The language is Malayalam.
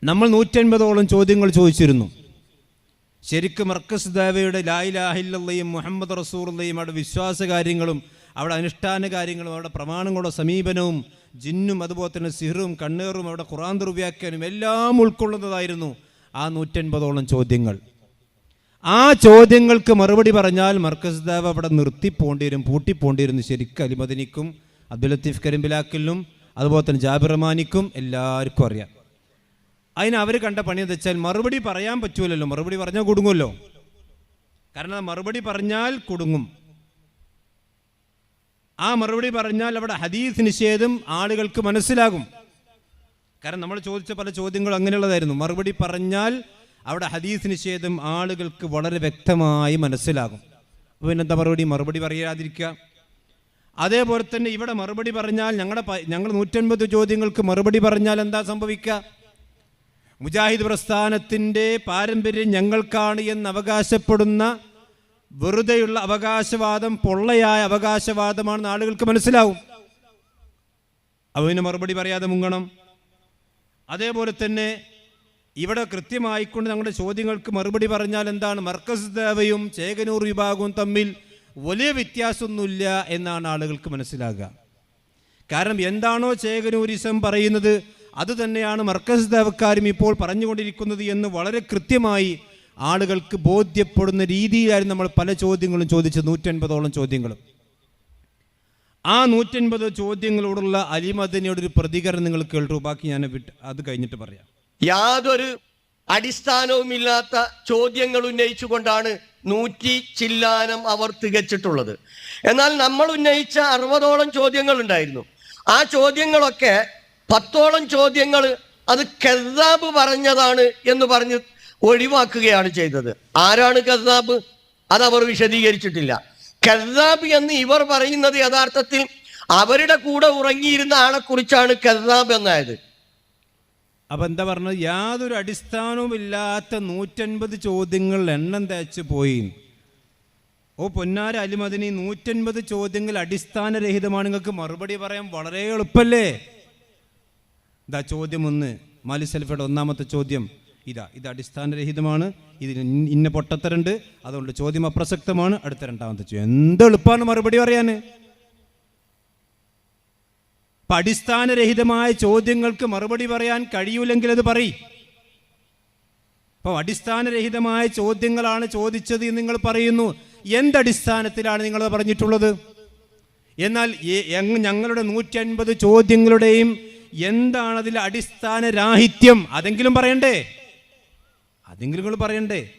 നമ്മൾ 150ഓളം ചോദ്യങ്ങൾ ചോദിച്ചിരുന്നു. ശരിക്കും മർക്കസ് ദഅവയുടെ ലാ ഇലാഹ ഇല്ലല്ലാഹും മുഹമ്മദ് റസൂലുള്ളാഹിയും അവിടെ വിശ്വാസ കാര്യങ്ങളും അവിടെ അനുഷ്ഠാന കാര്യങ്ങളും അവിടെ പ്രമാണങ്ങളുടെ സമീപനവും ജിന്നും അതുപോലെ തന്നെ സിഹറും കണ്ണേറും അവിടെ ഖുർആൻ ദുർവ്യാഖ്യാനും എല്ലാം ഉൾക്കൊള്ളുന്നതായിരുന്നു ആ 150ഓളം ചോദ്യങ്ങൾ. ആ ചോദ്യങ്ങൾക്ക് മറുപടി പറഞ്ഞാൽ മർക്കസ് ദഅവ അവിടെ നിർത്തിപ്പോണ്ടി വരും, പൂട്ടിപ്പോണ്ടി വരും. ശരിക്കും അലി മദനിക്കും അബ്ദുൽ ലത്തീഫ് കരിമ്പിലാക്കലിനും അതുപോലെ തന്നെ ജാബിർ റഹ്മാനിക്കും എല്ലാവർക്കും അറിയാം. അതിന് അവർ കണ്ട പണി എന്ന് വെച്ചാൽ മറുപടി പറയാൻ പറ്റൂലല്ലോ, മറുപടി പറഞ്ഞാൽ കുടുങ്ങുമല്ലോ. കാരണം മറുപടി പറഞ്ഞാൽ കുടുങ്ങും. ആ മറുപടി പറഞ്ഞാൽ അവിടെ ഹദീസ് നിഷേധം ആളുകൾക്ക് മനസ്സിലാകും. കാരണം നമ്മൾ ചോദിച്ച പല ചോദ്യങ്ങളും അങ്ങനെയുള്ളതായിരുന്നു. മറുപടി പറഞ്ഞാൽ അവിടെ ഹദീസ് നിഷേധം ആളുകൾക്ക് വളരെ വ്യക്തമായി മനസ്സിലാകും. അപ്പോൾ പിന്നെന്താ മറുപടി പറയാതിരിക്കുക. അതേപോലെ തന്നെ ഇവിടെ മറുപടി പറഞ്ഞാൽ ഞങ്ങൾ 150 ചോദ്യങ്ങൾക്ക് മറുപടി പറഞ്ഞാൽ എന്താ സംഭവിക്കുക? മുജാഹിദ് പ്രസ്ഥാനത്തിൻ്റെ പാരമ്പര്യം ഞങ്ങൾക്കാണ് എന്ന് അവകാശപ്പെടുന്ന വെറുതെയുള്ള അവകാശവാദം പൊള്ളയായ അവകാശവാദമാണെന്ന് ആളുകൾക്ക് മനസ്സിലാവും. അതിന് മറുപടി പറയാതെ മുങ്ങണം. അതേപോലെ തന്നെ ഇവിടെ കൃത്യമായിക്കൊണ്ട് ഞങ്ങളുടെ ചോദ്യങ്ങൾക്ക് മറുപടി പറഞ്ഞാൽ എന്താണ്? മർക്കസ് ദഅവയും ചേകനൂർ വിഭാഗവും തമ്മിൽ വലിയ വ്യത്യാസമൊന്നുമില്ല എന്നാണ് ആളുകൾക്ക് മനസ്സിലാകുക. കാരണം എന്താണോ ചേകനൂരിസം പറയുന്നത് അത് തന്നെയാണ് മർക്കസ് ദഅവക്കാരും ഇപ്പോൾ പറഞ്ഞുകൊണ്ടിരിക്കുന്നത് എന്ന് വളരെ കൃത്യമായി ആളുകൾക്ക് ബോധ്യപ്പെടുന്ന രീതിയിലായിരുന്നു നമ്മൾ പല ചോദ്യങ്ങളും ചോദിച്ചത്. 150ഓളം ചോദ്യങ്ങളും. ആ 150 ചോദ്യങ്ങളോടുള്ള അലി മദനിയോടൊരു പ്രതികരണം നിങ്ങൾ കേട്ടു. ബാക്കി ഞാൻ അത് കഴിഞ്ഞിട്ട് പറയാം. യാതൊരു അടിസ്ഥാനവുമില്ലാത്ത ചോദ്യങ്ങൾ ഉന്നയിച്ചുകൊണ്ടാണ് 100 ചില്ലാനം അവർ തികച്ചിട്ടുള്ളത്. എന്നാൽ നമ്മൾ ഉന്നയിച്ച 60ഓളം ചോദ്യങ്ങൾ ഉണ്ടായിരുന്നു. ആ ചോദ്യങ്ങളൊക്കെ 10ഓളം ചോദ്യങ്ങൾ അത് കദ്ദാബ് പറഞ്ഞതാണ് എന്ന് പറഞ്ഞ് ഒഴിവാക്കുകയാണ് ചെയ്തത്. ആരാണ് കദ്ദാബ്? അതവർ വിശദീകരിച്ചിട്ടില്ല. കദ്ദാബ് എന്ന് ഇവർ പറയുന്നത് യഥാർത്ഥത്തിൽ അവരുടെ കൂടെ ഉറങ്ങിയിരുന്ന ആളെ കുറിച്ചാണ് കദ്ദാബ് എന്നായത്. അപ്പൊ എന്താ പറഞ്ഞത്? യാതൊരു അടിസ്ഥാനവും ഇല്ലാത്ത 150 ചോദ്യങ്ങൾ എണ്ണം തേച്ച് പോയി. ഓ പൊന്നാര അലി മദനി, 150 ചോദ്യങ്ങൾ അടിസ്ഥാനരഹിതമാണ്. നിങ്ങൾക്ക് മറുപടി പറയാൻ വളരെ എളുപ്പല്ലേ? ഇതാ ചോദ്യം 1, മാലി സലഫിയുടെ 1ാമത്തെ ചോദ്യം ഇത് അടിസ്ഥാനരഹിതമാണ്, ഇതിന് ഇന്ന പൊട്ടത്തരുണ്ട്, അതുകൊണ്ട് ചോദ്യം അപ്രസക്തമാണ്. അടുത്ത 2ാമത്തെ ചോദ്യം. എന്തെളുപ്പമാണ് മറുപടി പറയാൻ. അപ്പം അടിസ്ഥാനരഹിതമായ ചോദ്യങ്ങൾക്ക് മറുപടി പറയാൻ കഴിയൂലെങ്കിൽ അത് പറയും. അപ്പോൾ അടിസ്ഥാനരഹിതമായ ചോദ്യങ്ങളാണ് ചോദിച്ചത് എന്ന് നിങ്ങൾ പറയുന്നു. എന്തടിസ്ഥാനത്തിലാണ് നിങ്ങളത് പറഞ്ഞിട്ടുള്ളത്? എന്നാൽ ഞങ്ങളുടെ 150 ചോദ്യങ്ങളുടെയും എന്താണ് അതിൽ അടിസ്ഥാന രാഹിത്യം? അതെങ്കിലും പറയണ്ടേ?